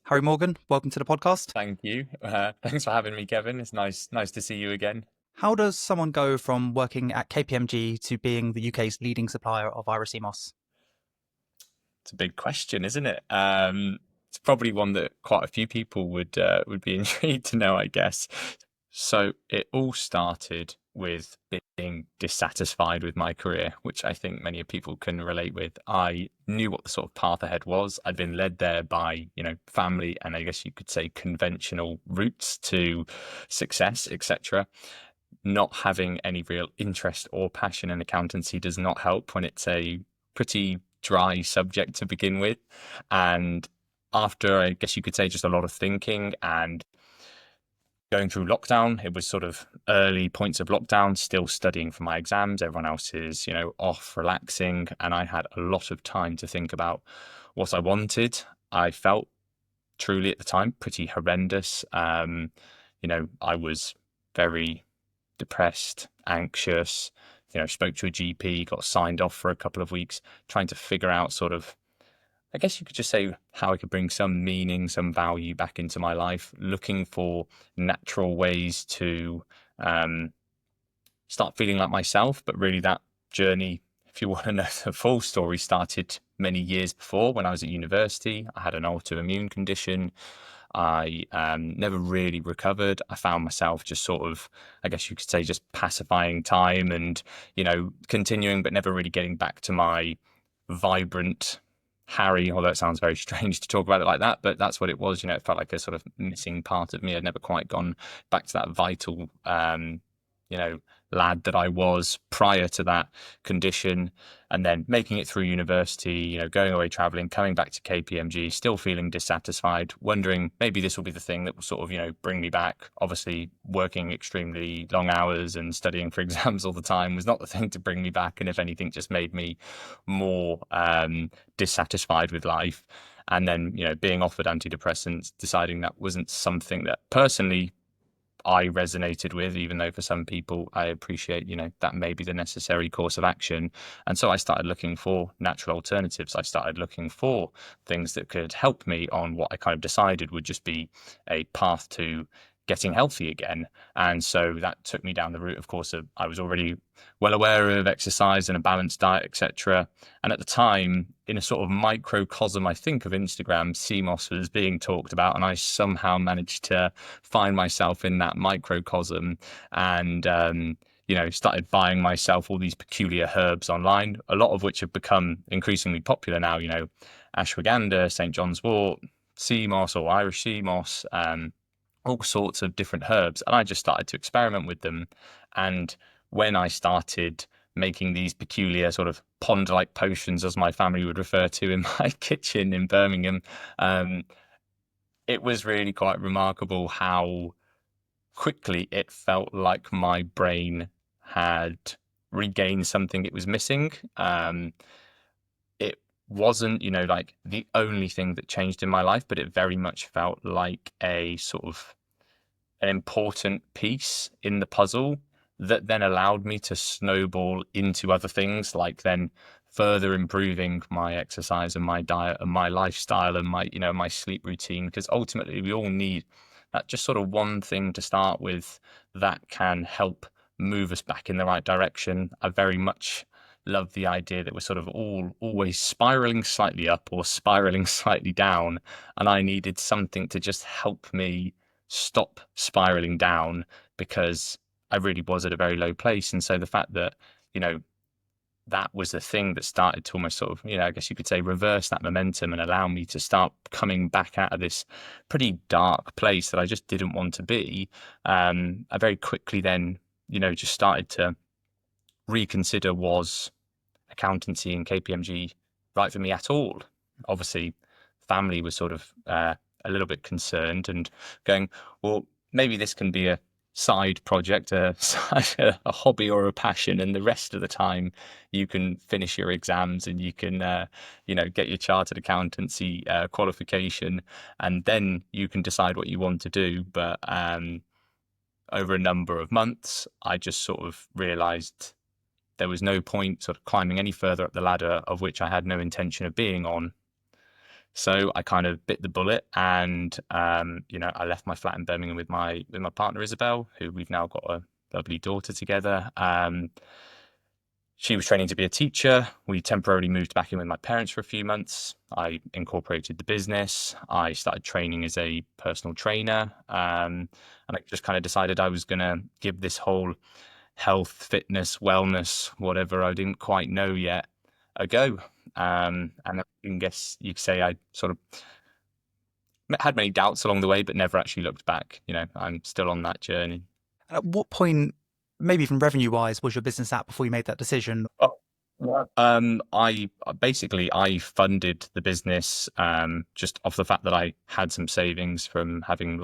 Harry Morgan, welcome to the podcast. Thank you. Thanks for having me, Kevin. It's nice to see you again. How does someone go from working at KPMG to being the UK's leading supplier of Irish CMOS? It's a big question, isn't it? It's probably one that quite a few people would be intrigued to know, I guess. So it all started with being dissatisfied with my career, which I think many people can relate with. I knew what the sort of path ahead was. I'd been led there by, family and I guess you could say conventional routes to success, etc. Not having any real interest or passion in accountancy does not help when it's a pretty dry subject to begin with. And after, I guess you could say, just a lot of thinking and going through lockdown, it was sort of early points of lockdown, still studying for my exams. Everyone else is, off relaxing. And I had a lot of time to think about what I wanted. I felt truly at the time pretty horrendous. I was very depressed, anxious, spoke to a GP, got signed off for a couple of weeks, trying to figure out sort of, I guess you could just say how I could bring some meaning, some value back into my life, looking for natural ways to start feeling like myself. But really that journey, if you want to know the full story, started many years before when I was at university. I had an autoimmune condition. I never really recovered. I found myself just sort of, I guess you could say, just pacifying time and, continuing, but never really getting back to my vibrant Harry, although it sounds very strange to talk about it like that, but that's what it was. It felt like a sort of missing part of me. I'd never quite gone back to that vital, lad that I was prior to that condition, and then making it through university, going away traveling, coming back to KPMG, still feeling dissatisfied, wondering maybe this will be the thing that will sort of, bring me back. Obviously, working extremely long hours and studying for exams all the time was not the thing to bring me back. And if anything, just made me more dissatisfied with life. And then, being offered antidepressants, deciding that wasn't something that personally I resonated with, even though for some people I appreciate, that may be the necessary course of action. And so I started looking for natural alternatives. I started looking for things that could help me on what I kind of decided would just be a path to getting healthy again. And so that took me down the route, of course, of I was already well aware of exercise and a balanced diet, etc. And at the time, in a sort of microcosm, I think, of Instagram, CMOS was being talked about, and I somehow managed to find myself in that microcosm and started buying myself all these peculiar herbs online, a lot of which have become increasingly popular now, ashwagandha, St. John's wort, sea moss or Irish sea moss, all sorts of different herbs. And I just started to experiment with them. And when I started making these peculiar sort of pond-like potions, as my family would refer to, in my kitchen in Birmingham, it was really quite remarkable how quickly it felt like my brain had regained something it was missing. It wasn't, like the only thing that changed in my life, but it very much felt like a sort of an important piece in the puzzle that then allowed me to snowball into other things, like then further improving my exercise and my diet and my lifestyle and my sleep routine. Because ultimately we all need that just sort of one thing to start with that can help move us back in the right direction. I very much love the idea that we're sort of always spiraling slightly up or spiraling slightly down. And I needed something to just help me stop spiraling down, because I really was at a very low place. And so the fact that, that was the thing that started to almost sort of, I guess you could say, reverse that momentum and allow me to start coming back out of this pretty dark place that I just didn't want to be. I very quickly then, just started to reconsider, was accountancy and KPMG right for me at all? Obviously, family was sort of a little bit concerned and going, well, maybe this can be a side project, a hobby or a passion, and the rest of the time you can finish your exams and you can get your chartered accountancy qualification, and then you can decide what you want to do. But over a number of months, I just sort of realized there was no point sort of climbing any further up the ladder, of which I had no intention of being on. So I kind of bit the bullet, and I left my flat in Birmingham with my partner Isabel, who we've now got a lovely daughter together. She was training to be a teacher. We temporarily moved back in with my parents for a few months. I incorporated the business. I started training as a personal trainer. And I just kind of decided I was going to give this whole health, fitness, wellness, whatever I didn't quite know yet, a go. And I guess you could say I sort of had many doubts along the way, but never actually looked back. I'm still on that journey. And at what point, maybe even revenue wise, was your business at before you made that decision? Oh, yeah. I funded the business just off the fact that I had some savings from having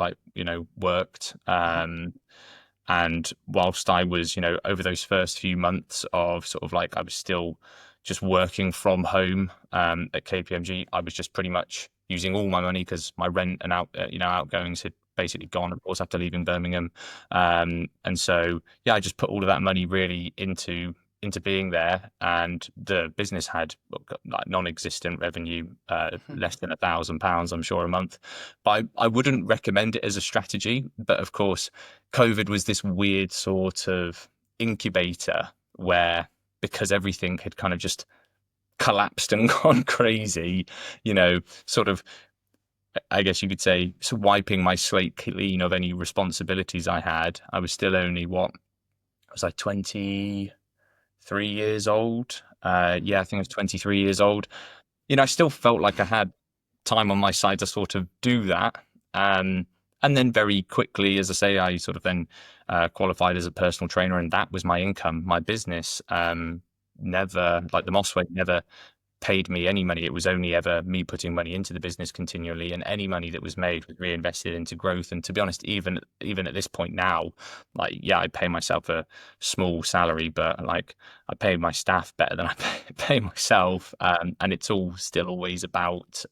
worked. And whilst I was, over those first few months of sort of like I was still just working from home at KPMG, I was just pretty much using all my money because my rent and outgoings had basically gone, of course, after leaving Birmingham. And so, yeah, I just put all of that money really into being there, and the business had like non-existent revenue, less than £1,000, I'm sure, a month. But I wouldn't recommend it as a strategy. But of course, COVID was this weird sort of incubator where, because everything had kind of just collapsed and gone crazy, sort of, I guess you could say, so wiping my slate clean of any responsibilities I had. I was still only was I 23 years old? Yeah, I think I was 23 years old. I still felt like I had time on my side to sort of do that. And then very quickly, as I say, I sort of then qualified as a personal trainer, and that was my income, my business. Never, like the Moss Way, never paid me any money. It was only ever me putting money into the business continually, and any money that was made was reinvested into growth. And to be honest, even at this point now, like, yeah, I pay myself a small salary, but like I pay my staff better than I pay myself. And it's all still always about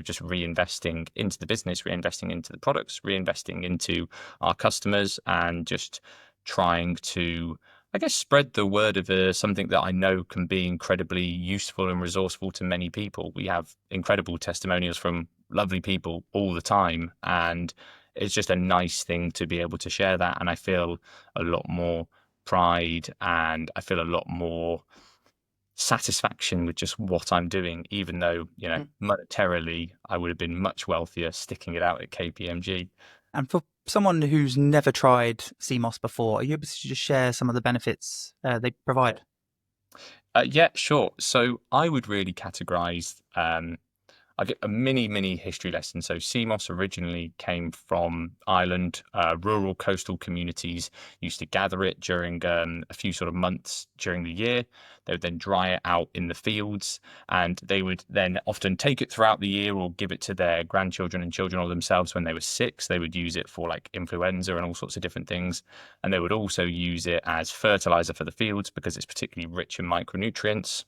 just reinvesting into the business, reinvesting into the products, reinvesting into our customers, and just trying to, I guess, spread the word of something that I know can be incredibly useful and resourceful to many people. We have incredible testimonials from lovely people all the time, and it's just a nice thing to be able to share that. And I feel a lot more pride, and I feel a lot more satisfaction with just what I'm doing, even though, monetarily I would have been much wealthier sticking it out at KPMG. And for someone who's never tried CMOS before, are you able to just share some of the benefits they provide? Yeah, sure. So I would really categorize I get a mini history lesson. So CMOS originally came from Ireland. Rural coastal communities used to gather it during a few sort of months during the year. They would then dry it out in the fields, and they would then often take it throughout the year or give it to their grandchildren and children or themselves when they were sick. So they would use it for like influenza and all sorts of different things. And they would also use it as fertilizer for the fields because it's particularly rich in micronutrients.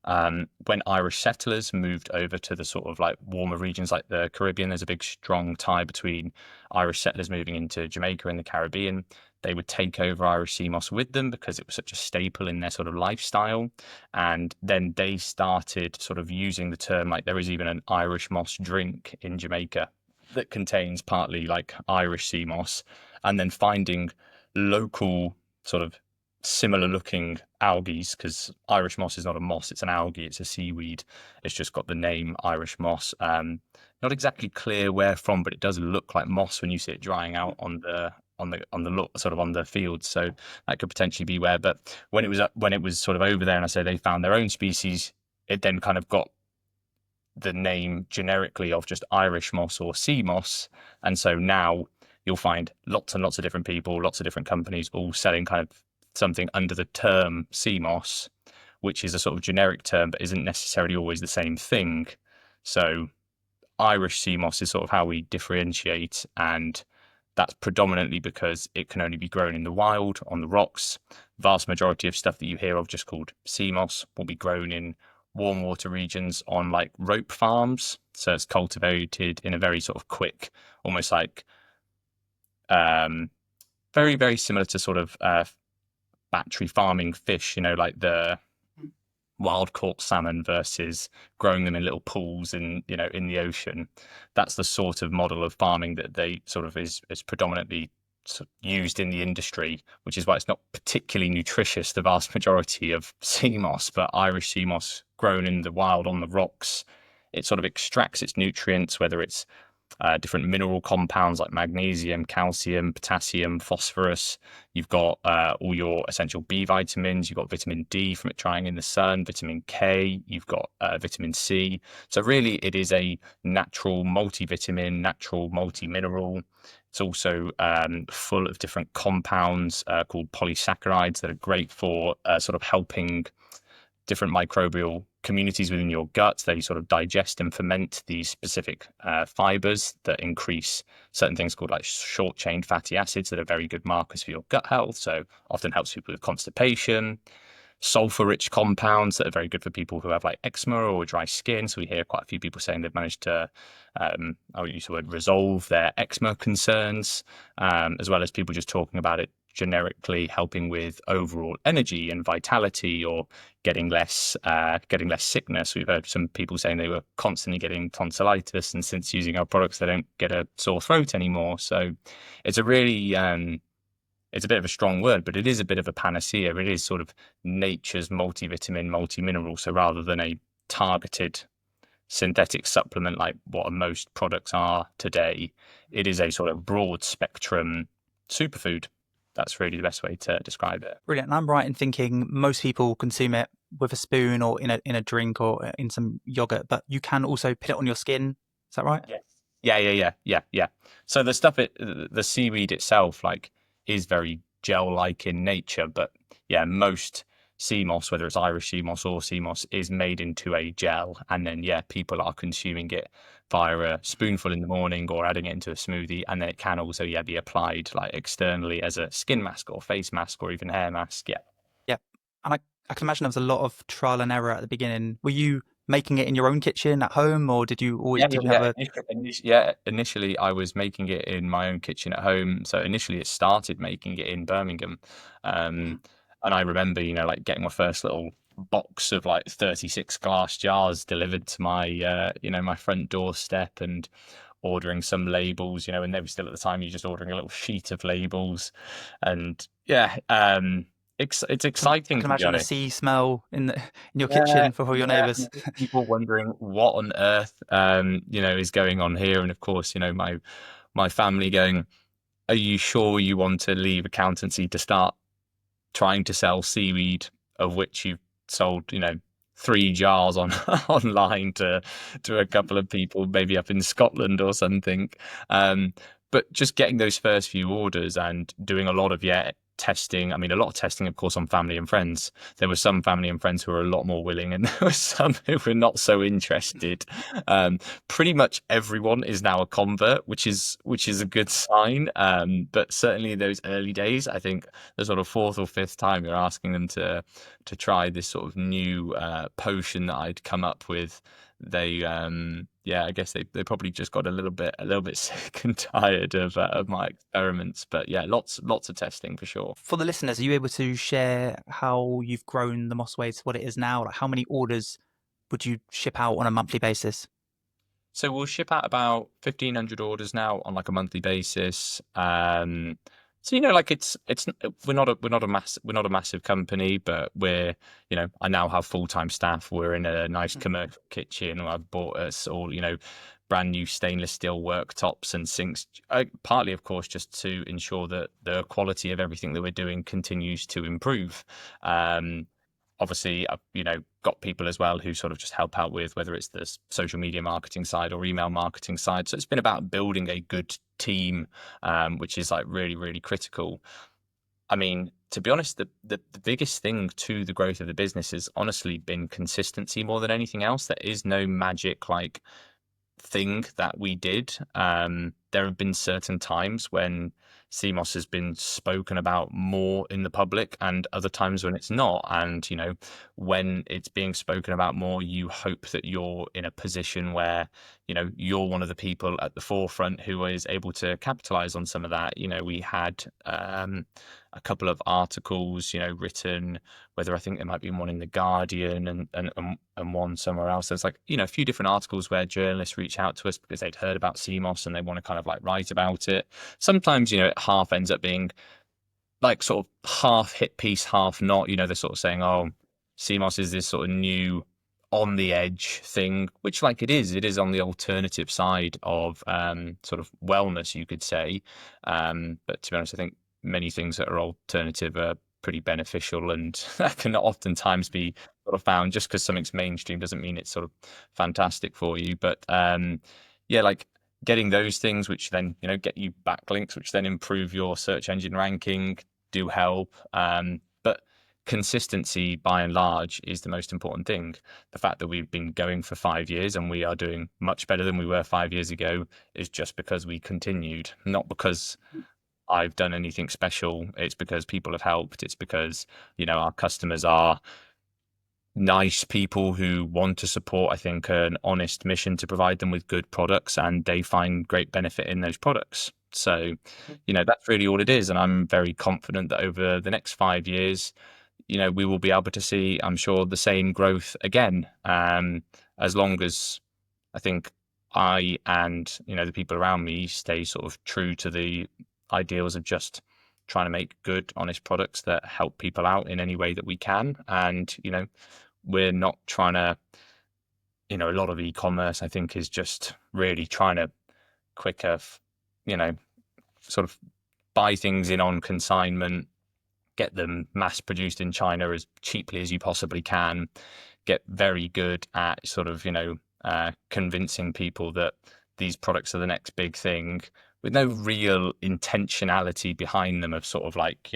When Irish settlers moved over to the sort of like warmer regions like the Caribbean, there's a big strong tie between Irish settlers moving into Jamaica and the Caribbean. They would take over Irish sea moss with them because it was such a staple in their sort of lifestyle. And then they started sort of using the term, like there is even an Irish moss drink in Jamaica that contains partly like Irish sea moss, and then finding local sort of similar looking algae, because Irish moss is not a moss, it's an algae, it's a seaweed. It's just got the name Irish moss. Not exactly clear where from, but it does look like moss when you see it drying out sort of on the field. So that could potentially be where. But when it was sort of over there, and I say they found their own species, it then kind of got the name generically of just Irish moss or sea moss. And so now you'll find lots and lots of different people, lots of different companies all selling kind of something under the term sea moss, which is a sort of generic term, but isn't necessarily always the same thing. So Irish sea moss is sort of how we differentiate, and that's predominantly because it can only be grown in the wild on the rocks. Vast majority of stuff that you hear of just called sea moss will be grown in warm water regions on like rope farms. So it's cultivated in a very sort of quick, almost like very similar to sort of battery farming fish, like wild caught salmon versus growing them in little pools in the ocean. That's the sort of model of farming that they sort of is predominantly used in the industry, which is why it's not particularly nutritious, the vast majority of sea moss. But Irish sea moss grown in the wild on the rocks, it sort of extracts its nutrients, whether it's different mineral compounds like magnesium, calcium, potassium, phosphorus. You've got all your essential B vitamins. You've got vitamin D from it drying in the sun, vitamin K. You've got vitamin C. So really, it is a natural multivitamin, natural multi-mineral. It's also full of different compounds called polysaccharides that are great for sort of helping different microbial communities within your gut. They sort of digest and ferment these specific fibers that increase certain things called like short chain fatty acids that are very good markers for your gut health. So often helps people with constipation. Sulfur rich compounds that are very good for people who have like eczema or dry skin. So we hear quite a few people saying they've managed to, I would use the word, resolve their eczema concerns, as well as people just talking about it generically helping with overall energy and vitality, or getting less sickness. We've heard some people saying they were constantly getting tonsillitis, and since using our products, they don't get a sore throat anymore. So it's a really it's a bit of a strong word, but it is a bit of a panacea. It is sort of nature's multivitamin, multi-mineral. So rather than a targeted synthetic supplement like what most products are today, it is a sort of broad spectrum superfood. That's really the best way to describe it. Brilliant. And I'm right in thinking most people consume it with a spoon or in a drink or in some yogurt, but you can also put it on your skin. Is that right? Yes. Yeah. So the seaweed itself, like, is very gel-like in nature, but yeah, most sea moss, whether it's Irish sea moss or sea moss, is made into a gel, and then people are consuming it via a spoonful in the morning or adding it into a smoothie, and then it can also be applied like externally as a skin mask or face mask or even hair mask. Yeah. And I can imagine there was a lot of trial and error at the beginning. Were you making it in your own kitchen at home, or did you always did you have a Initially, I was making it in my own kitchen at home. So initially, it started making it in Birmingham, and I remember, like getting my first little box of like 36 glass jars delivered to my, my front doorstep, and ordering some labels, and they were still at the time you're just ordering a little sheet of labels, and it's I exciting can to be imagine the honest. sea smell in your Yeah, kitchen for all your yeah. neighbours. People wondering what on earth, is going on here, and of course, my family going, "Are you sure you want to leave accountancy to start trying to sell seaweed, of which you've sold, 3 jars on online to a couple of people, maybe up in Scotland or something." But just getting those first few orders and doing a lot of testing. I mean, a lot of testing, of course, on family and friends. There were some family and friends who were a lot more willing, and there were some who were not so interested. Pretty much everyone is now a convert, which is a good sign. But certainly those early days, I think the sort of fourth or fifth time you're asking them to try this sort of new potion that I'd come up with, they I guess they probably just got a little bit sick and tired of my experiments. But yeah, lots of testing for sure. For the listeners, are you able to share how you've grown the Mossway to what it is now? Like, how many orders would you ship out on a monthly basis? So we'll ship out about 1,500 orders now on like a monthly basis. So like it's we're not a massive company, but we're, I now have full-time staff. We're in a nice commercial kitchen. I've bought us all, brand new stainless steel worktops and sinks, partly of course just to ensure that the quality of everything that we're doing continues to improve. Obviously, I've got people as well who sort of just help out with whether it's the social media marketing side or email marketing side. So it's been about building a good team, which is like really, really critical. I mean, to be honest, the biggest thing to the growth of the business has honestly been consistency more than anything else. There is no magic like thing that we did there have been certain times when CMOS has been spoken about more in the public and other times when it's not. And, when it's being spoken about more, you hope that you're in a position where, you're one of the people at the forefront who is able to capitalize on some of that. We had a couple of articles, written, whether I think there might be one in the Guardian and one somewhere else. There's like, a few different articles where journalists reach out to us because they'd heard about CMOS and they want to kind of like write about it. Sometimes, it half ends up being like sort of half hit piece, half not. They're sort of saying, oh, CMOS is this sort of new on the edge thing, which like it is on the alternative side of sort of wellness, you could say. But to be honest, I think many things that are alternative are pretty beneficial, and that can oftentimes be sort of found. Just because something's mainstream doesn't mean it's sort of fantastic for you. But yeah, like getting those things which then get you backlinks, which then improve your search engine ranking, do help. But consistency by and large is the most important thing. The fact that we've been going for 5 years and we are doing much better than we were 5 years ago is just because we continued, not because I've done anything special. It's because people have helped. It's because, our customers are nice people who want to support, I think, an honest mission to provide them with good products, and they find great benefit in those products. So, that's really all it is. And I'm very confident that over the next 5 years, we will be able to see, I'm sure, the same growth again, as long as I think I and, the people around me stay sort of true to the ideals of just trying to make good, honest products that help people out in any way that we can. And, we're not trying to, a lot of e-commerce, I think, is just really trying to quicker, sort of buy things in on consignment, get them mass produced in China as cheaply as you possibly can, get very good at sort of, convincing people that these products are the next big thing with no real intentionality behind them of sort of like,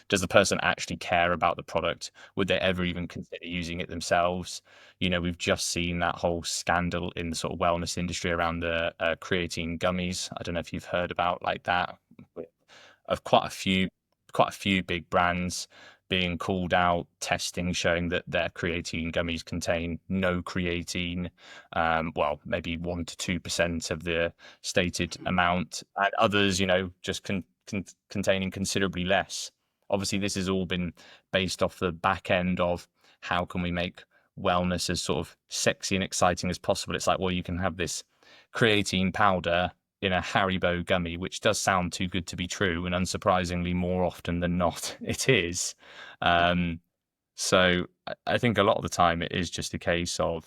does the person actually care about the product? Would they ever even consider using it themselves? We've just seen that whole scandal in the sort of wellness industry around the creatine gummies. I don't know if you've heard about like that, of quite a few big brands being called out, testing showing that their creatine gummies contain no creatine, well, maybe 1 to 2% of the stated amount, and others, just containing considerably less. Obviously, this has all been based off the back end of how can we make wellness as sort of sexy and exciting as possible. It's like, well, you can have this creatine powder in a Haribo gummy, which does sound too good to be true, and unsurprisingly, more often than not, it is. So I think a lot of the time it is just a case of,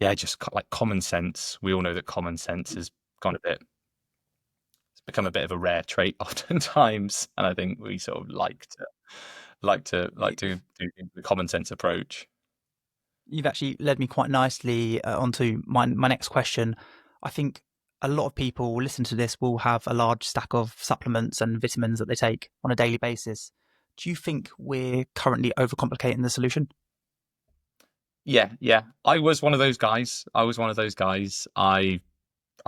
just like common sense. We all know that common sense has gone a bit, it's become a bit of a rare trait oftentimes, and I think we sort of like to do the common sense approach. You've actually led me quite nicely onto my next question. I think a lot of people listen to this will have a large stack of supplements and vitamins that they take on a daily basis. Do you think we're currently overcomplicating the solution? Yeah. I was one of those guys. I've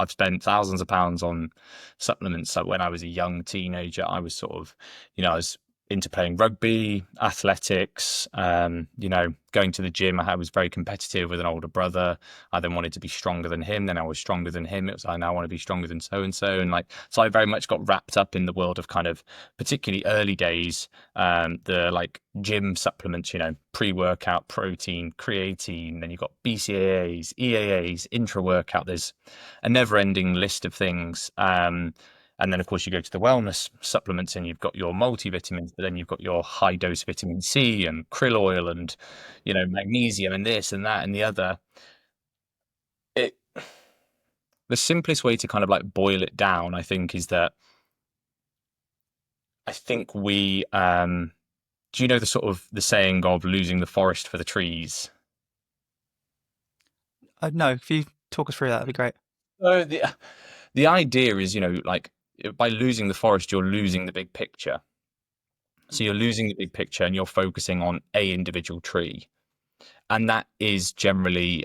spent thousands of pounds on supplements. So when I was a young teenager, I was sort of, I was into playing rugby, athletics, going to the gym. I was very competitive with an older brother. I then wanted to be stronger than him. Then I was stronger than him. It was, I now want to be stronger than so and so. And like, so I very much got wrapped up in the world of kind of, particularly early days, the like gym supplements, pre-workout protein, creatine, then you've got BCAAs, EAAs, intra-workout. There's a never-ending list of things. And then, of course, you go to the wellness supplements and you've got your multivitamins, but then you've got your high dose vitamin C and krill oil and, magnesium and this and that and the other. The simplest way to kind of like boil it down, I think, is that I think do you know the sort of the saying of losing the forest for the trees? No, if you talk us through that, that'd be great. So the idea is, like by losing the forest, you're losing the big picture. So you're losing the big picture and you're focusing on a individual tree. And that is generally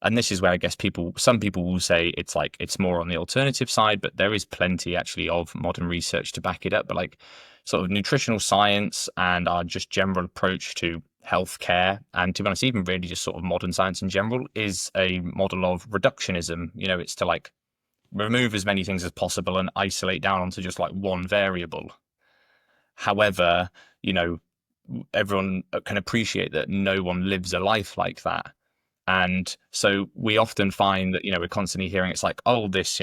and this is where I guess some people will say it's like it's more on the alternative side, but there is plenty actually of modern research to back it up. But like sort of nutritional science and our just general approach to healthcare, and to be honest, even really just sort of modern science in general, is a model of reductionism. You know, it's to like remove as many things as possible and isolate down onto just like one variable. However, you know, everyone can appreciate that no one lives a life like that. And so we often find that, we're constantly hearing it's like, oh, this,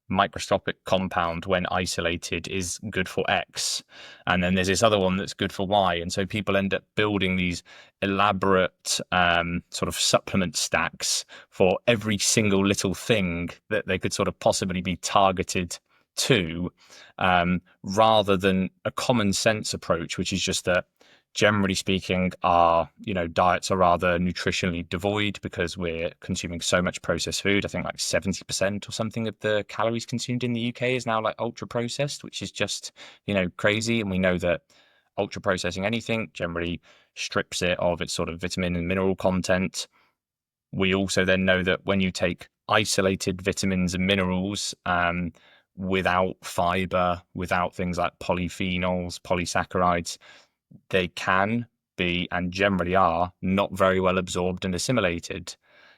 microscopic compound when isolated is good for X. And then there's this other one that's good for Y. And so people end up building these elaborate sort of supplement stacks for every single little thing that they could sort of possibly be targeted to, rather than a common sense approach, which is just that generally speaking, our diets are rather nutritionally devoid because we're consuming so much processed food. I think like 70% or something of the calories consumed in the UK is now like ultra processed, which is just crazy. And we know that ultra processing anything generally strips it of its sort of vitamin and mineral content. We also then know that when you take isolated vitamins and minerals, without fiber, without things like polyphenols, polysaccharides, they can be and generally are not very well absorbed and assimilated,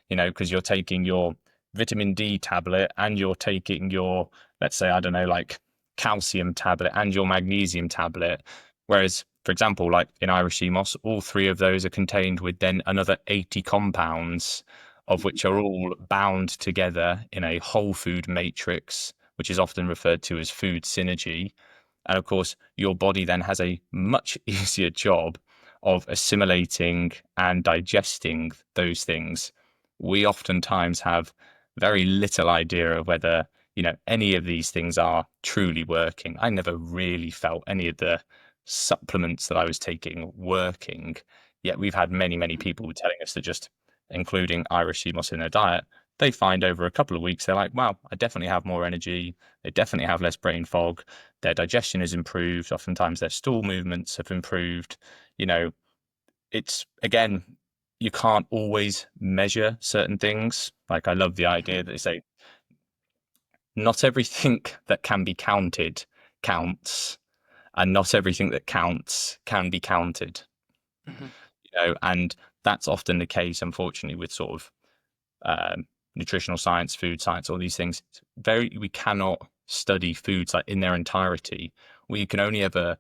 because you're taking your vitamin D tablet and you're taking your, let's say, I don't know, like calcium tablet and your magnesium tablet. Whereas, for example, like in Irish sea moss, all three of those are contained with then another 80 compounds, of which are all bound together in a whole food matrix, which is often referred to as food synergy. And of course, your body then has a much easier job of assimilating and digesting those things. We oftentimes have very little idea of whether, any of these things are truly working. I never really felt any of the supplements that I was taking working. Yet we've had many, many people telling us that just including Irish sea moss in their diet, they find over a couple of weeks, they're like, wow, I definitely have more energy. They definitely have less brain fog. Their digestion has improved. Oftentimes their stool movements have improved. You know, it's again, you can't always measure certain things. Like I love the idea that they say not everything that can be counted counts, and not everything that counts can be counted. Mhm. And that's often the case, unfortunately, with sort of nutritional science, food science, all these things. We cannot study foods like in their entirety. We can only ever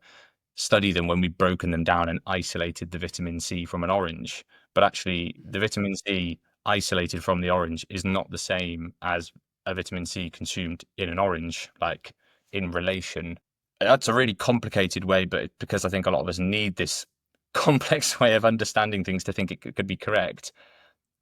study them when we've broken them down and isolated the vitamin C from an orange. But actually, the vitamin C isolated from the orange is not the same as a vitamin C consumed in an orange, like in relation. That's a really complicated way, but because I think a lot of us need this complex way of understanding things to think it could be correct,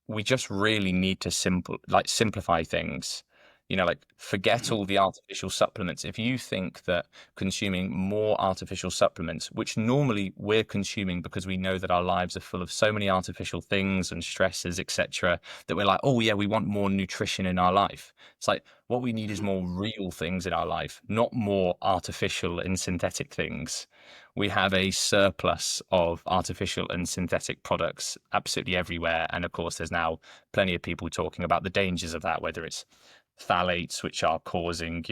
we just really need to simplify things. Like forget Mhm. all the artificial supplements. If you think that consuming more artificial supplements, which normally we're consuming because we know that our lives are full of so many artificial things and stresses, etc., that we're like, oh yeah, we want more nutrition in our life. It's like what we need is Mhm. more real things in our life, not more artificial and synthetic things. We have a surplus of artificial and synthetic products absolutely everywhere. And of course, there's now plenty of people talking about the dangers of that, whether it's phthalates, which are causing,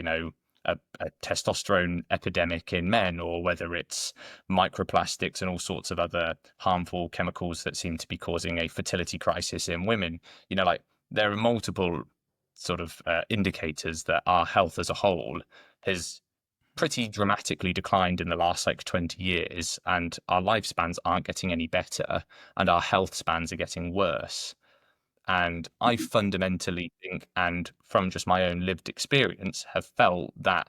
a testosterone epidemic in men, or whether it's microplastics and all sorts of other harmful chemicals that seem to be causing a fertility crisis in women. Like there are multiple sort of indicators that our health as a whole has pretty dramatically declined in the last like 20 years, and our lifespans aren't getting any better, and our health spans are getting worse. And I fundamentally think, and from just my own lived experience, have felt that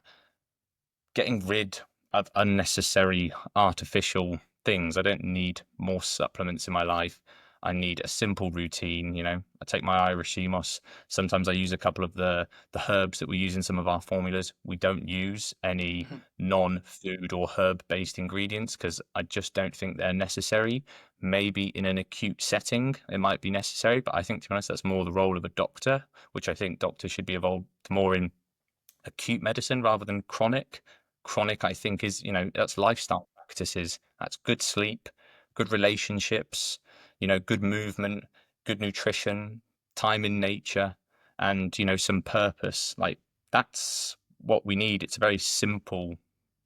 getting rid of unnecessary artificial things. I don't need more supplements in my life. I need a simple routine. I take my Irish sea moss. Sometimes I use a couple of the herbs that we use in some of our formulas. We don't use any Mhm. non-food or herb-based ingredients because I just don't think they're necessary. Maybe in an acute setting, it might be necessary, but I think, to be honest, that's more the role of a doctor, which I think doctors should be involved more in acute medicine rather than chronic. Chronic, I think, is, that's lifestyle practices. That's good sleep, good relationships, good movement, good nutrition. time in nature, and some purpose. Like that's what we need. It's a very simple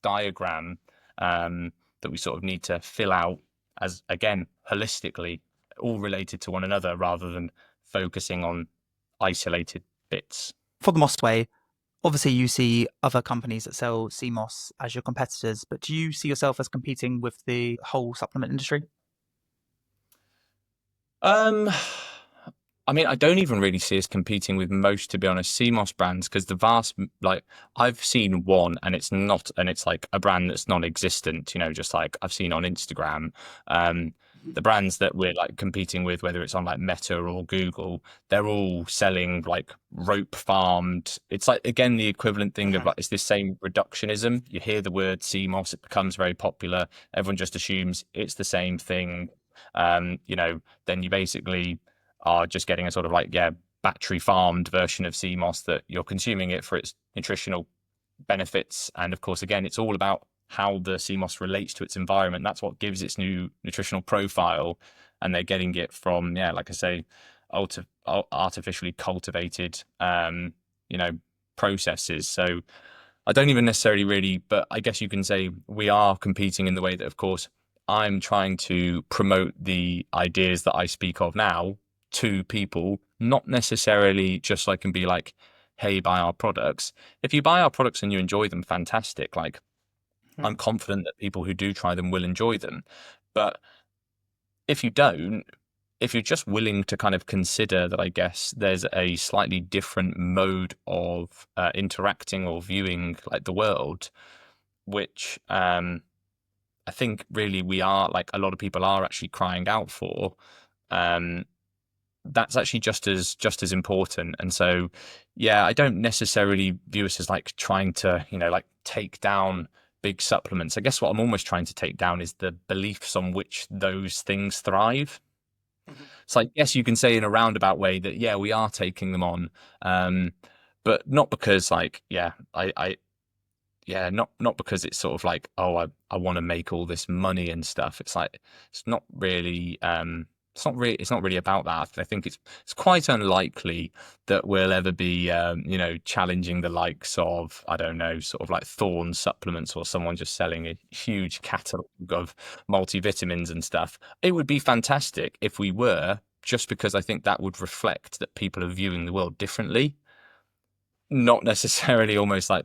diagram that we sort of need to fill out as, again, holistically, all related to one another rather than focusing on isolated bits. For the Moss way, obviously you see other companies that sell CMOS as your competitors, but do you see yourself as competing with the whole supplement industry? Um, I mean, I don't even really see us competing with most, to be honest, CMOS brands, because the vast, like, I've seen one, and it's like a brand that's non-existent, just like I've seen on Instagram. The brands that we're like competing with, whether it's on like Meta or Google, they're all selling like rope farmed. It's like, again, the equivalent thing of like, it's this same reductionism. You hear the word CMOS, it becomes very popular. Everyone just assumes it's the same thing. Then you basically are just getting a sort of like, battery farmed version of CMOS that you're consuming it for its nutritional benefits. And of course, again, it's all about how the CMOS relates to its environment. That's what gives its new nutritional profile. And they're getting it from, like I say, artificially cultivated, processes. So I don't even necessarily really, but I guess you can say we are competing in the way that, of course, I'm trying to promote the ideas that I speak of now to people, not necessarily just so I can be like, hey, buy our products. If you buy our products and you enjoy them, fantastic. Like, I'm confident that people who do try them will enjoy them. But if you don't, if you're just willing to kind of consider that, I guess there's a slightly different mode of interacting or viewing like the world, which I think really we are, like, a lot of people are actually crying out for. That's actually just as important. And so, I don't necessarily view us as like trying to, like take down big supplements. I guess what I'm almost trying to take down is the beliefs on which those things thrive. So I guess you can say in a roundabout way that, we are taking them on. But not because like, not because it's sort of like, oh, I want to make all this money and stuff. It's like, it's not really it's not really about that. I think it's quite unlikely that we'll ever be challenging the likes of, I don't know, sort of like Thorne supplements or someone just selling a huge catalogue of multivitamins and stuff. It would be fantastic if we were, just because I think that would reflect that people are viewing the world differently. Not necessarily almost like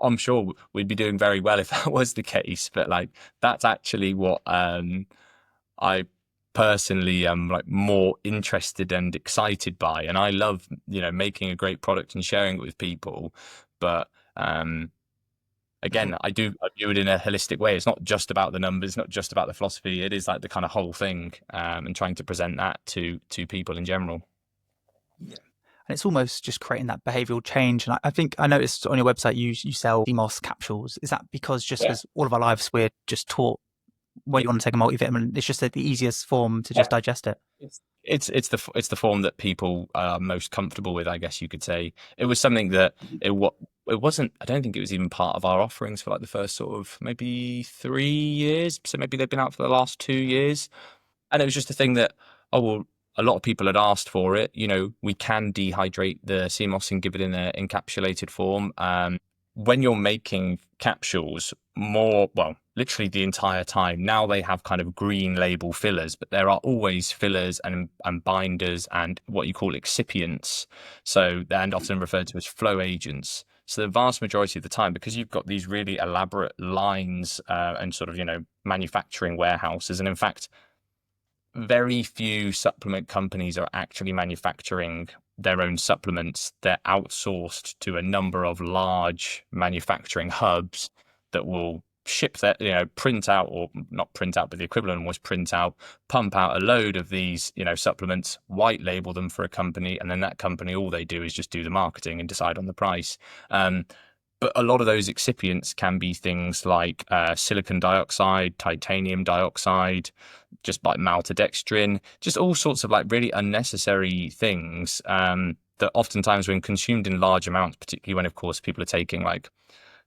I'm sure we'd be doing very well if that was the case, but like that's actually what I personally am like more interested and excited by. And I love, making a great product and sharing it with people. But again, I view it in a holistic way. It's not just about the numbers, not just about the philosophy. It is like the kind of whole thing, and trying to present that to people in general. Yeah. And it's almost just creating that behavioral change. And I think I noticed on your website you sell DMOS capsules. Is that because all of our lives we're just taught when you want to take a multivitamin, it's just the easiest form to just digest it? It's the form that people are most comfortable with, I guess you could say. It was something that it wasn't. I don't think it was even part of our offerings for like the first sort of maybe 3 years. So maybe they've been out for the last 2 years. And it was just a thing that, oh, well, a lot of people had asked for it. We can dehydrate the CMOS and give it in an encapsulated form. When you're making capsules, literally the entire time, now they have kind of green label fillers, but there are always fillers and binders and what you call excipients. So, and often referred to as flow agents. So the vast majority of the time, because you've got these really elaborate lines and sort of, manufacturing warehouses, and in fact, very few supplement companies are actually manufacturing their own supplements. They're outsourced to a number of large manufacturing hubs that will ship that, print out, or not print out, but the equivalent was print out, pump out a load of these, supplements, white label them for a company. And then that company, all they do is just do the marketing and decide on the price. But a lot of those excipients can be things like silicon dioxide, titanium dioxide, just like maltodextrin, just all sorts of like really unnecessary things that oftentimes, when consumed in large amounts, particularly when, of course, people are taking like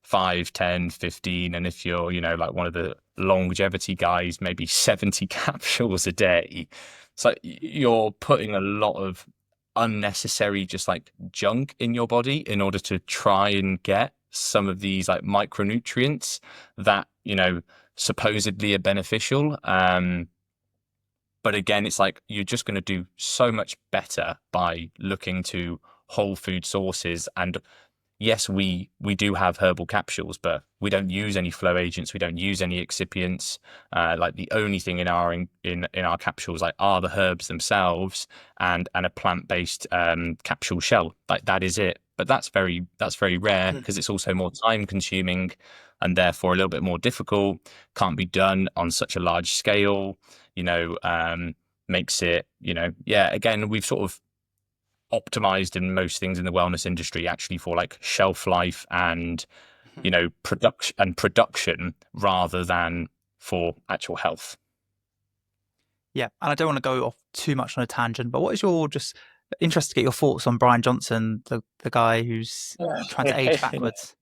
5, 10, 15, and if you're, like one of the longevity guys, maybe 70 capsules a day. So you're putting a lot of unnecessary just like junk in your body in order to try and get some of these like micronutrients that, supposedly are beneficial. But again, it's like you're just going to do so much better by looking to whole food sources. And yes, we do have herbal capsules, but we don't use any flow agents. We don't use any excipients. Like the only thing in our capsules like are the herbs themselves and a plant-based capsule shell. Like that is it. But that's very rare because it's also more time consuming and therefore a little bit more difficult. Can't be done on such a large scale. Makes it, yeah. Again, we've sort of optimized in most things in the wellness industry actually for like shelf life and production rather than for actual health. Yeah, and I don't want to go off too much on a tangent, but what is your just interest to get your thoughts on Brian Johnson, the guy who's trying to age backwards?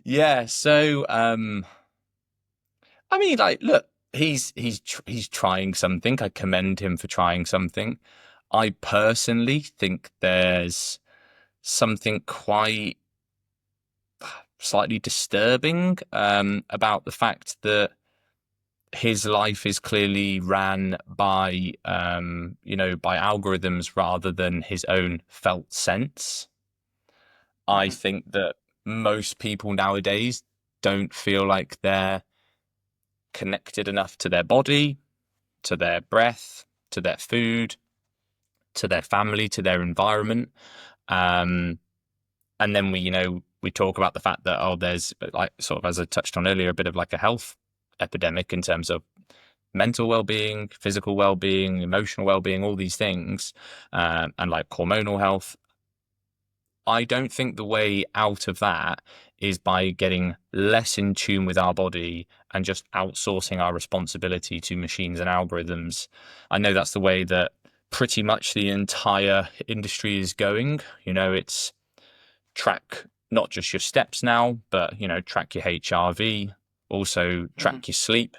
Yeah, so I mean, like, look, he's trying something. I commend him for trying something. I personally think there's something quite slightly disturbing about the fact that his life is clearly ran by by algorithms rather than his own felt sense. I think that most people nowadays don't feel like they're connected enough to their body, to their breath, to their food, to their family, to their environment. And then we talk about the fact that, there's like sort of, as I touched on earlier, a bit of like a health epidemic in terms of mental well-being, physical well-being, emotional well-being, all these things, and like hormonal health. I don't think the way out of that is by getting less in tune with our body and just outsourcing our responsibility to machines and algorithms. I know that's the way that pretty much the entire industry is going. It's track not just your steps now, but, track your HRV, also track your sleep,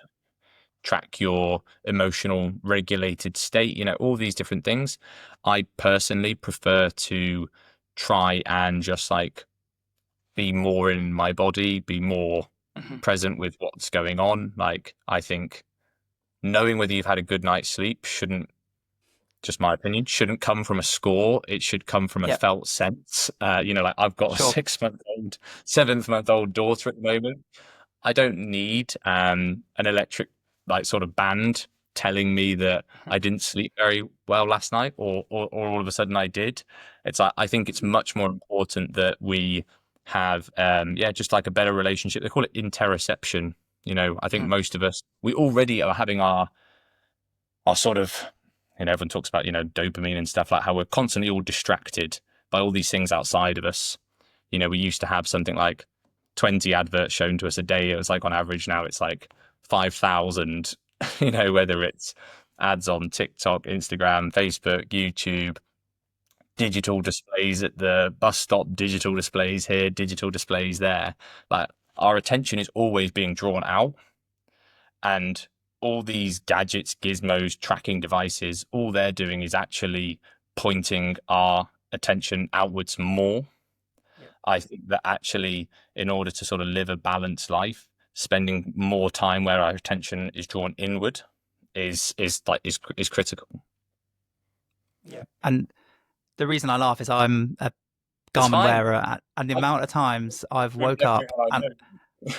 track your emotional regulated state, all these different things. I personally prefer to try and just like be more in my body, be more present with what's going on. Like, I think knowing whether you've had a good night's sleep shouldn't, just my opinion, shouldn't come from a score. It should come from a felt sense. Like I've got a 6-month-old, 7th-month-old daughter at the moment. I don't need an electric like sort of band telling me that I didn't sleep very well last night or all of a sudden I did. It's like, I think it's much more important that we have just like a better relationship. They call it interoception. I think most of us, we already are having our sort of, everyone talks about, dopamine and stuff, like how we're constantly all distracted by all these things outside of us. We used to have something like 20 adverts shown to us a day. It was like on average now it's like 5,000, whether it's ads on TikTok, Instagram, Facebook, YouTube, digital displays at the bus stop, digital displays here, digital displays there. Like our attention is always being drawn out, and all these gadgets, gizmos, tracking devices, all they're doing is actually pointing our attention outwards more. I think that actually, in order to sort of live a balanced life, spending more time where our attention is drawn inward is critical. Yeah. And the reason I laugh is I'm a Garmin wearer, and the amount of times I've woke up and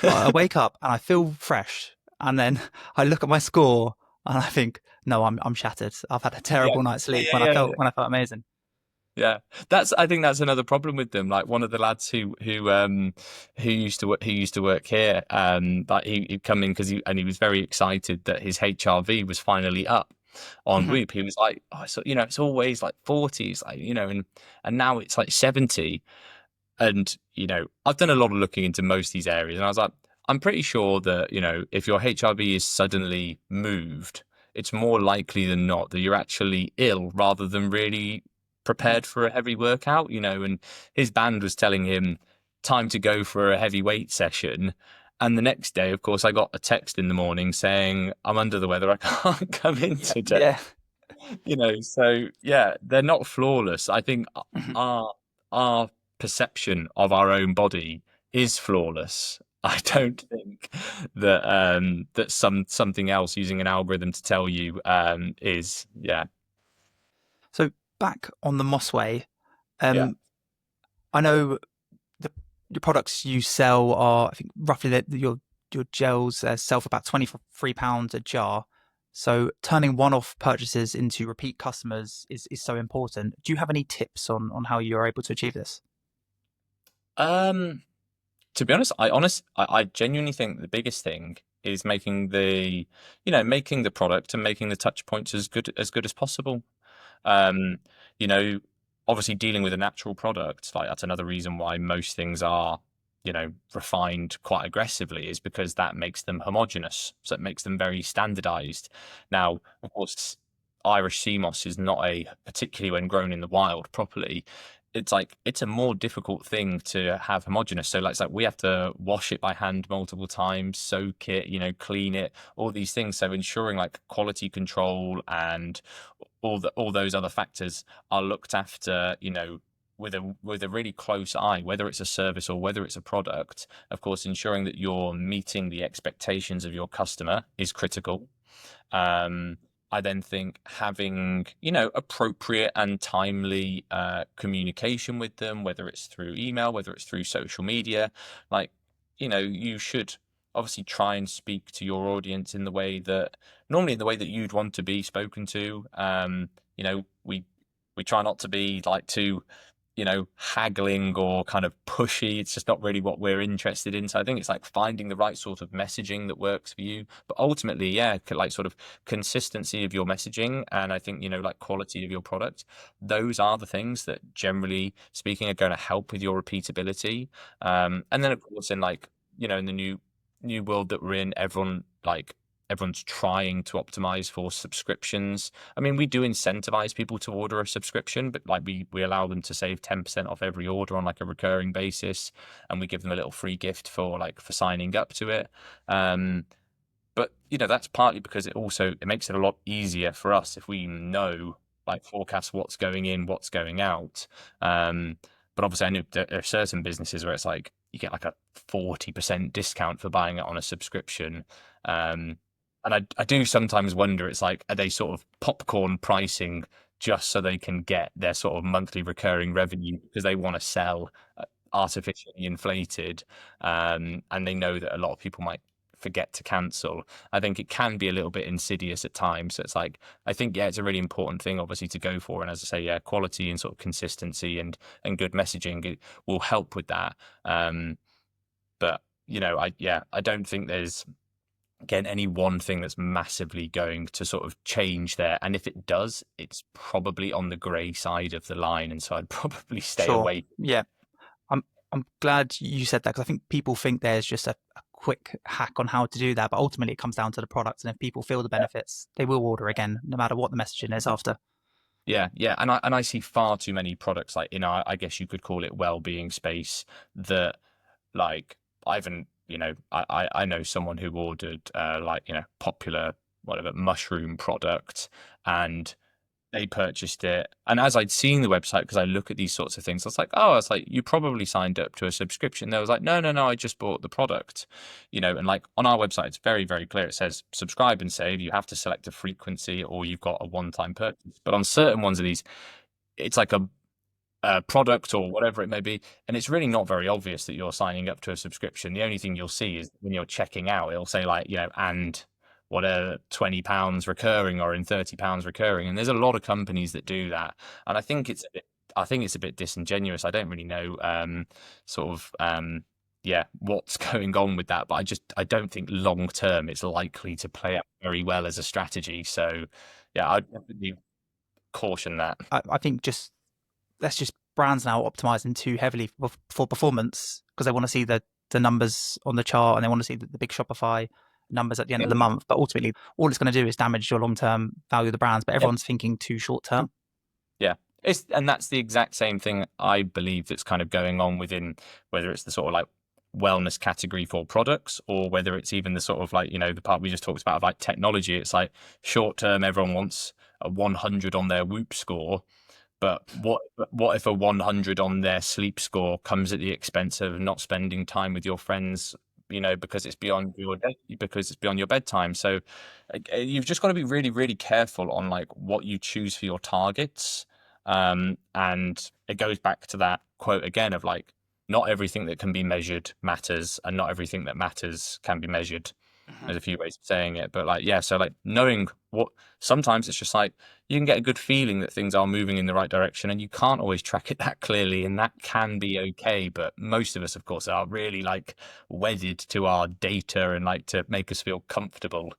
I wake up and I feel fresh, and then I look at my score and I think, no, I'm shattered. I've had a terrible night's sleep when I felt amazing. Yeah, I think that's another problem with them. Like one of the lads who used to work here, like he'd come in because he was very excited that his HRV was finally up on Whoop. He was like, oh, so it's always like 40s, like and now it's like 70. And I've done a lot of looking into most of these areas, and I was like, I'm pretty sure that if your HRV is suddenly moved, it's more likely than not that you're actually ill rather than really prepared for a heavy workout, and his band was telling him time to go for a heavy weight session. And the next day, of course, I got a text in the morning saying, I'm under the weather, I can't come in today. So yeah, they're not flawless. I think Mhm. our our perception of our own body is flawless. I don't think that something else using an algorithm to tell you is. Yeah. So back on the Moss way, Yeah. um, I know the products you sell are, I think, roughly your gels sell for about £23 a jar. So turning one-off purchases into repeat customers is so important. Do you have any tips on how you're able to achieve this? Um, to be honest, I genuinely think the biggest thing is making the product and making the touch points as good as possible. Um, you know, Obviously dealing with a natural product, like that's another reason why most things are, refined quite aggressively, is because that makes them homogenous. So it makes them very standardized. Now, of course, Irish sea moss is not particularly when grown in the wild properly. It's a more difficult thing to have homogenous. So it's like we have to wash it by hand multiple times, soak it, clean it, all these things. So ensuring like quality control and all those other factors are looked after, with a really close eye, whether it's a service or whether it's a product. Of course, ensuring that you're meeting the expectations of your customer is critical. Um, I then think having, appropriate and timely communication with them, whether it's through email, whether it's through social media, like, you should obviously try and speak to your audience normally in the way that you'd want to be spoken to. We try not to be like too haggling or kind of pushy. It's just not really what we're interested in. So I think it's like finding the right sort of messaging that works for you. But ultimately, yeah, like sort of consistency of your messaging and I think, like quality of your product. Those are the things that generally speaking are going to help with your repeatability. And then of course in like, in the new world that we're in, everyone's trying to optimize for subscriptions. I mean, we do incentivize people to order a subscription, but like we allow them to save 10% off every order on like a recurring basis, and we give them a little free gift for signing up to it. Um, but that's partly because it makes it a lot easier for us if we know like forecast what's going in, what's going out. Um, but obviously, I know there are certain businesses where it's like you get like a 40% discount for buying it on a subscription. Um, and I do sometimes wonder, it's like, are they sort of popcorn pricing just so they can get their sort of monthly recurring revenue because they want to sell artificially inflated, and they know that a lot of people might forget to cancel. I think it can be a little bit insidious at times. So it's like, I think, yeah, it's a really important thing, obviously, to go for. And as I say, yeah, quality and sort of consistency and good messaging will help with that. But I don't think there's again any one thing that's massively going to sort of change there. And if it does, it's probably on the grey side of the line, and so I'd probably stay Sure. away. Yeah. I'm glad you said that because I think people think there's just a quick hack on how to do that, but ultimately it comes down to the product. And if people feel the benefits, they will order again, no matter what the messaging is after. Yeah, yeah, and I see far too many products like in our, I guess you could call it well-being space, that like I even I know someone who ordered popular whatever mushroom product, and they purchased it. And as I'd seen the website, because I look at these sorts of things, I was like, oh, it's like you probably signed up to a subscription. They was like, no, no, no, I just bought the product, and like on our website, it's very, very clear. It says subscribe and save. You have to select a frequency or you've got a one-time purchase. But on certain ones of these, it's like a product or whatever it may be, and it's really not very obvious that you're signing up to a subscription. The only thing you'll see is when you're checking out, it'll say like, and what are £20 recurring or in £30 recurring, and there's a lot of companies that do that, and I think it's a bit disingenuous. I don't really know sort of yeah, what's going on with that, but I don't think long term it's likely to play out very well as a strategy. So yeah, I'd definitely caution that. I think just that's just brands now optimizing too heavily for performance because they want to see the numbers on the chart and they want to see the big Shopify numbers at the end of the month. But ultimately, all it's going to do is damage your long term value of the brands. But everyone's thinking too short term. Yeah. And that's the exact same thing I believe that's kind of going on within, whether it's the sort of like wellness category for products or whether it's even the sort of like, the part we just talked about of like technology. It's like short term, everyone wants a 100 on their Whoop score, but what if a 100 on their sleep score comes at the expense of not spending time with your friends, because it's beyond because it's beyond your bedtime. So you've just got to be really, really careful on like what you choose for your targets. And it goes back to that quote again of like, not everything that can be measured matters, and not everything that matters can be measured. Mhm. There's a few ways of saying it, but like, yeah, so like knowing what, sometimes it's just like you can get a good feeling that things are moving in the right direction, and you can't always track it that clearly, and that can be okay. But most of us, of course, are really like wedded to our data and like to make us feel comfortable.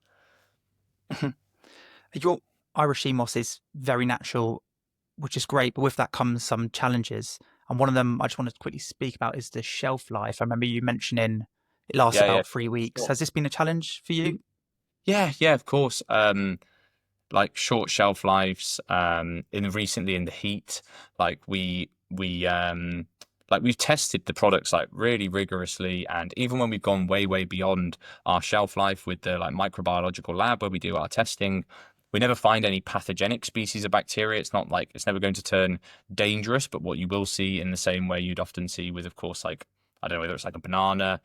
Your Irish emos is very natural, which is great, but with that comes some challenges. And one of them I just wanted to quickly speak about is the shelf life. I remember you mentioning it lasts Yeah, yeah, about 3 weeks. sure. Has this been a challenge for you? Yeah, yeah, of course. Like short shelf lives, in recently in the heat, like we've tested the products like really rigorously, and even when we've gone way, way beyond our shelf life with the like microbiological lab where we do our testing, we never find any pathogenic species of bacteria. It's not like it's never going to turn dangerous, but what you will see in the same way you'd often see with, of course, like, I don't know whether it's like a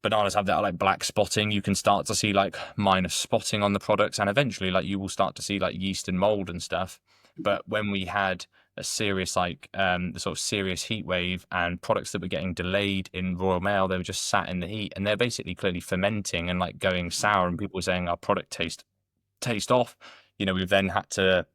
bananas have that like black spotting. You can start to see like minor spotting on the products, and eventually like you will start to see like yeast and mold and stuff. But when we had a serious like the sort of serious heat wave, and products that were getting delayed in Royal Mail, they were just sat in the heat, and they're basically clearly fermenting and like going sour, and people were saying our product taste off. We've then had to,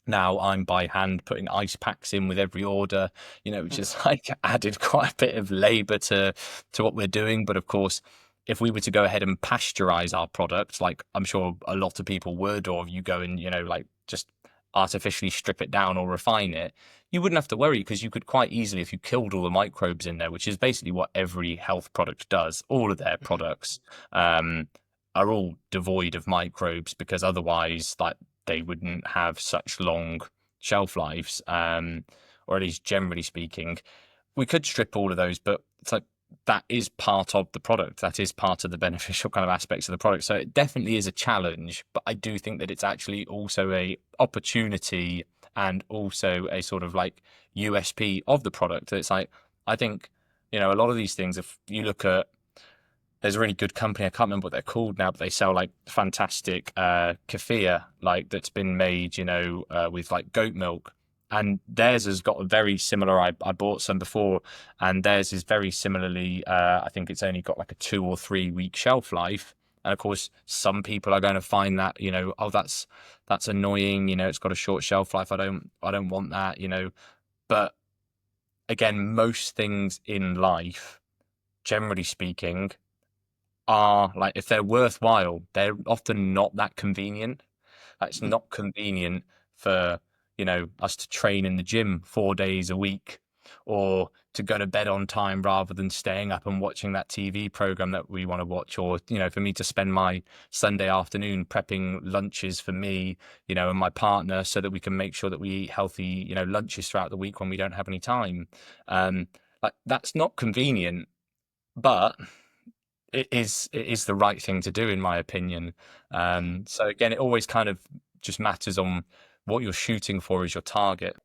now I'm by hand putting ice packs in with every order, which Mm. is like added quite a bit of labor to what we're doing. But of course, if we were to go ahead and pasteurize our products, like I'm sure a lot of people would, or you go and, like just artificially strip it down or refine it, you wouldn't have to worry, because you could quite easily, if you killed all the microbes in there, which is basically what every health product does, all of their Mhm. products um, are all devoid of microbes, because otherwise, like, they wouldn't have such long shelf lives, or at least generally speaking. We could strip all of those, but it's like that is part of the product. That is part of the beneficial kind of aspects of the product. So it definitely is a challenge, but I do think that it's actually also a opportunity, and also a sort of like USP of the product. It's like, I think, a lot of these things, if you look at, there's a really good company, I can't remember what they're called now, but they sell like fantastic kefir, like that's been made, with like goat milk. And theirs has got a very similar, I bought some before, and theirs is very similarly, I think it's only got like a 2 or 3 week shelf life. And of course, some people are going to find that, oh, that's annoying, it's got a short shelf life. I don't want that, But again, most things in life, generally speaking, are like, if they're worthwhile, they're often not that convenient. Like, it's Mhm. not convenient for, us to train in the gym 4 days a week, or to go to bed on time rather than staying up and watching that TV program that we want to watch, or, for me to spend my Sunday afternoon prepping lunches for me, and my partner, so that we can make sure that we eat healthy, lunches throughout the week when we don't have any time. Um, like, that's not convenient, but it is the right thing to do, in my opinion. So again, it always kind of just matters on what you're shooting for as your target.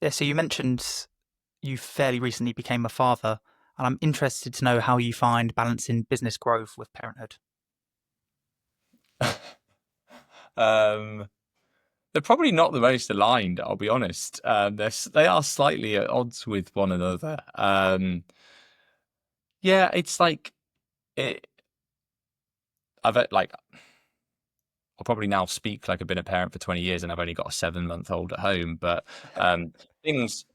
Yeah, so you mentioned you fairly recently became a father, and I'm interested to know how you find balancing business growth with parenthood. um, they're probably not the most aligned, I'll be honest. They are slightly at odds with one another. Yeah, it's like it. Like, I'll probably now speak like I've been a parent for 20 years, and I've only got a 7-month-old at home. But things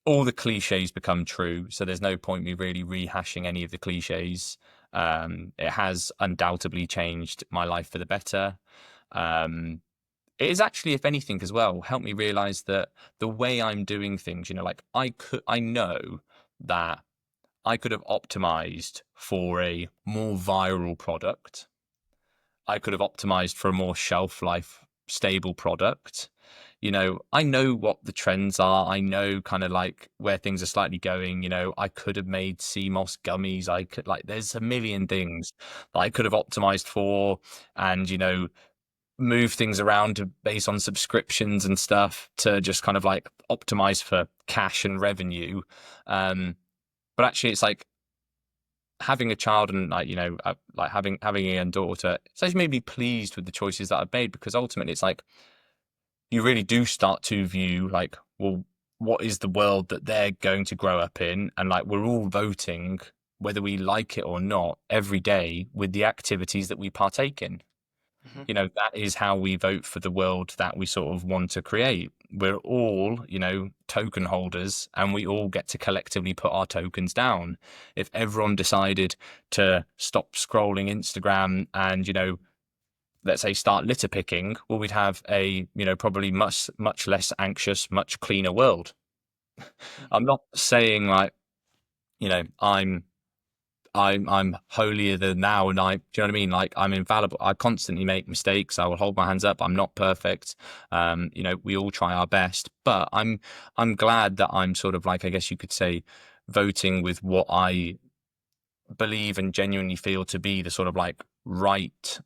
all the cliches become true. So there's no point me really rehashing any of the cliches. It has undoubtedly changed my life for the better. Um, it is actually, if anything, as well, helped me realize that the way I'm doing things, like I know that I could have optimized for a more viral product. I could have optimized for a more shelf life stable product. I know what the trends are. I know kind of like where things are slightly going. I could have made CMOS gummies. I could, like, there's a million things that I could have optimized for. And, move things around to based on subscriptions and stuff to just kind of like optimize for cash and revenue. But actually, it's like having a child and like like having a young daughter. It's actually made me pleased with the choices that I've made, because ultimately, it's like you really do start to view like, well, what is the world that they're going to grow up in? And like, we're all voting, whether we like it or not, every day with the activities that we partake in. Mhm. That is how we vote for the world that we sort of want to create. We're all, token holders, and we all get to collectively put our tokens down. If everyone decided to stop scrolling Instagram and, let's say start litter picking, well, we'd have a, probably much, much less anxious, much cleaner world. I'm not saying like, I'm holier than thou, and do you know what I mean? Like, I'm infallible. I constantly make mistakes. I will hold my hands up. I'm not perfect. We all try our best, but I'm glad that I'm sort of like, I guess you could say, voting with what I believe and genuinely feel to be the sort of like right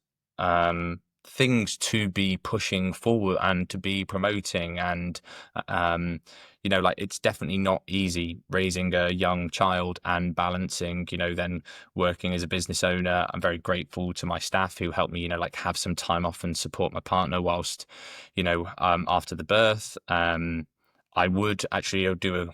things to be pushing forward and to be promoting. And like, it's definitely not easy raising a young child and balancing, then working as a business owner. I'm very grateful to my staff who helped me, like have some time off and support my partner whilst, after the birth. I would actually do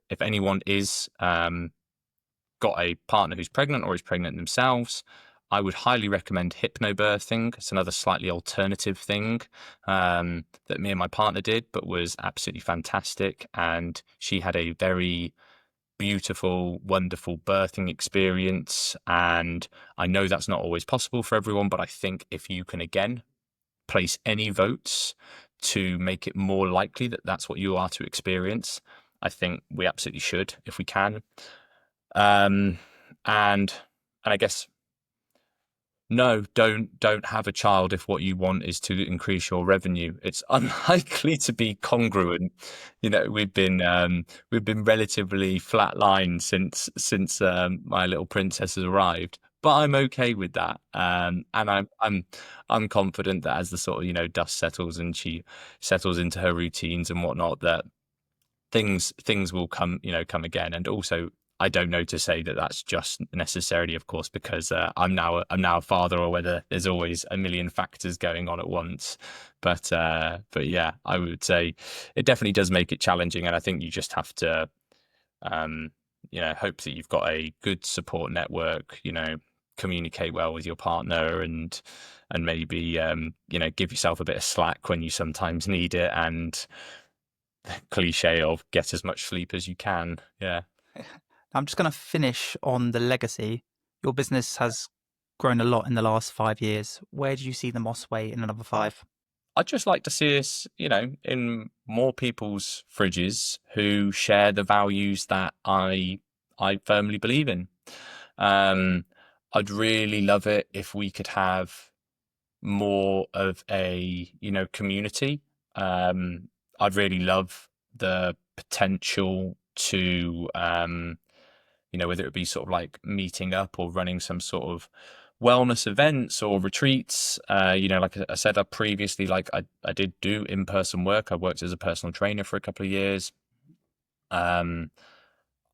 if anyone is got a partner who's pregnant or is pregnant themselves, I would highly recommend hypnobirthing. It's another slightly alternative thing that me and my partner did, but was absolutely fantastic. And she had a very beautiful, wonderful birthing experience. And I know that's not always possible for everyone, but I think if you can, again, place any votes to make it more likely that that's what you are to experience, I think we absolutely should if we can. Um, and and I guess no, don't have a child if what you want is to increase your revenue. It's unlikely to be congruent. We've been relatively flatlined since my little princess has arrived. But I'm okay with that, and I'm confident that as the sort of dust settles and she settles into her routines and whatnot, that things will come again. And also, I don't know to say that that's just necessarily, of course, because I'm now a father, or whether there's always a million factors going on at once. But yeah, I would say it definitely does make it challenging, and I think you just have to um hope that you've got a good support network, communicate well with your partner, and maybe give yourself a bit of slack when you sometimes need it, and cliche of get as much sleep as you can. Yeah. I'm just going to finish on the legacy. Your business has grown a lot in the last 5 years. Where do you see the Moss Way in another five? I'd just like to see us, in more people's fridges who share the values that I firmly believe in. Um, I'd really love it if we could have more of a, community. I'd really love the potential to whether it be sort of like meeting up or running some sort of wellness events or retreats. Like I said previously, like I did do in-person work. I worked as a personal trainer for a couple of years. Um,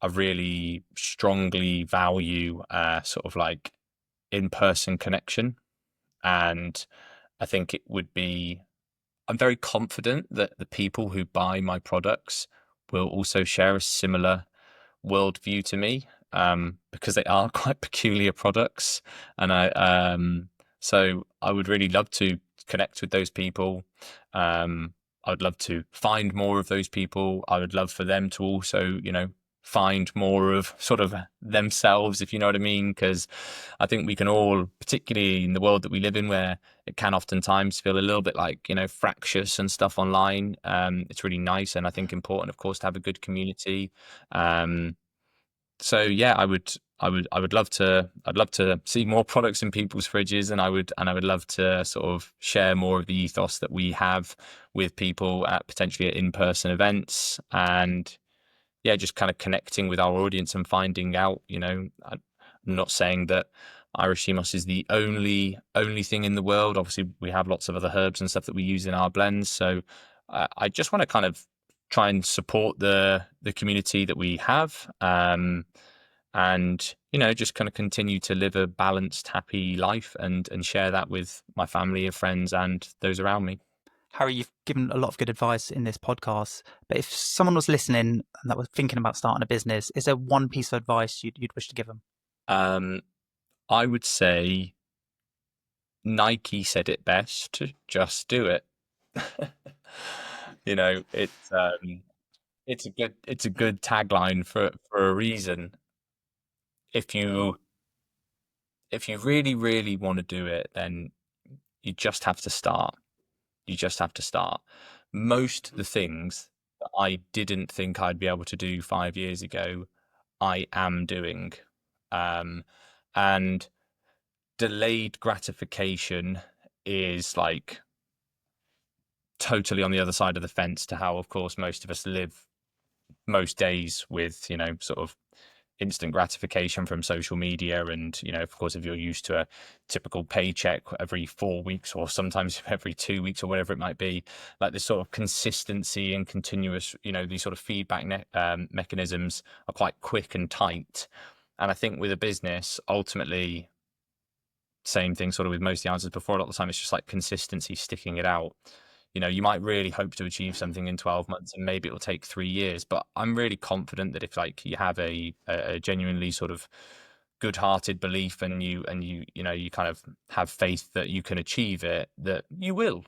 I really strongly value sort of like in-person connection. And I think I'm very confident that the people who buy my products will also share a similar worldview to me, because they are quite peculiar products, and so I would really love to connect with those people. I would love to find more of those people. I would love for them to also, find more of sort of themselves, if you know what I mean, because I think we can all, particularly in the world that we live in, where it can oftentimes feel a little bit like, fractious and stuff online. It's really nice, and I think important, of course, to have a good community. So yeah, I would love to, I'd love to see more products in people's fridges, and I would love to sort of share more of the ethos that we have with people at potentially at in-person events. And yeah, just kind of connecting with our audience and finding out, I'm not saying that Irish sea moss is the only thing in the world. Obviously, we have lots of other herbs and stuff that we use in our blends. So I just want to kind of try and support the community that we have, and just kind of continue to live a balanced, happy life, and share that with my family and friends and those around me. Harry, you've given a lot of good advice in this podcast, but if someone was listening and that was thinking about starting a business, is there one piece of advice you'd wish to give them? Um, I would say Nike said it best: just do it. you know, it's a good tagline for a reason. If you really, really want to do it, then you just have to start. You just have to start. Most of the things that I didn't think I'd be able to do 5 years ago, I am doing. Um, and delayed gratification is like totally on the other side of the fence to how, of course, most of us live most days with, sort of instant gratification from social media. And, of course, if you're used to a typical paycheck every 4 weeks or sometimes every 2 weeks or whatever it might be, like this sort of consistency and continuous, these sort of feedback mechanisms are quite quick and tight. And I think with a business, ultimately, same thing sort of with most of the answers before. A lot of the time, it's just like consistency, sticking it out. You might really hope to achieve something in 12 months and maybe it will take 3 years. But I'm really confident that if like you have a genuinely sort of good-hearted belief and you kind of have faith that you can achieve it, that you will.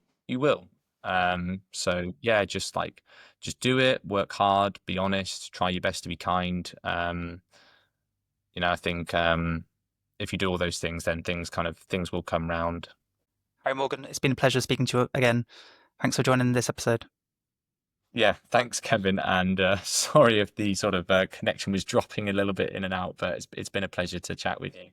So yeah, just do it, work hard, be honest, try your best to be kind. I think if you do all those things, then things will come round. Harry Morgan, it's been a pleasure speaking to you again. Thanks for joining this episode. Yeah, thanks, Kevin. And sorry if the sort of connection was dropping a little bit in and out, but it's been a pleasure to chat with you.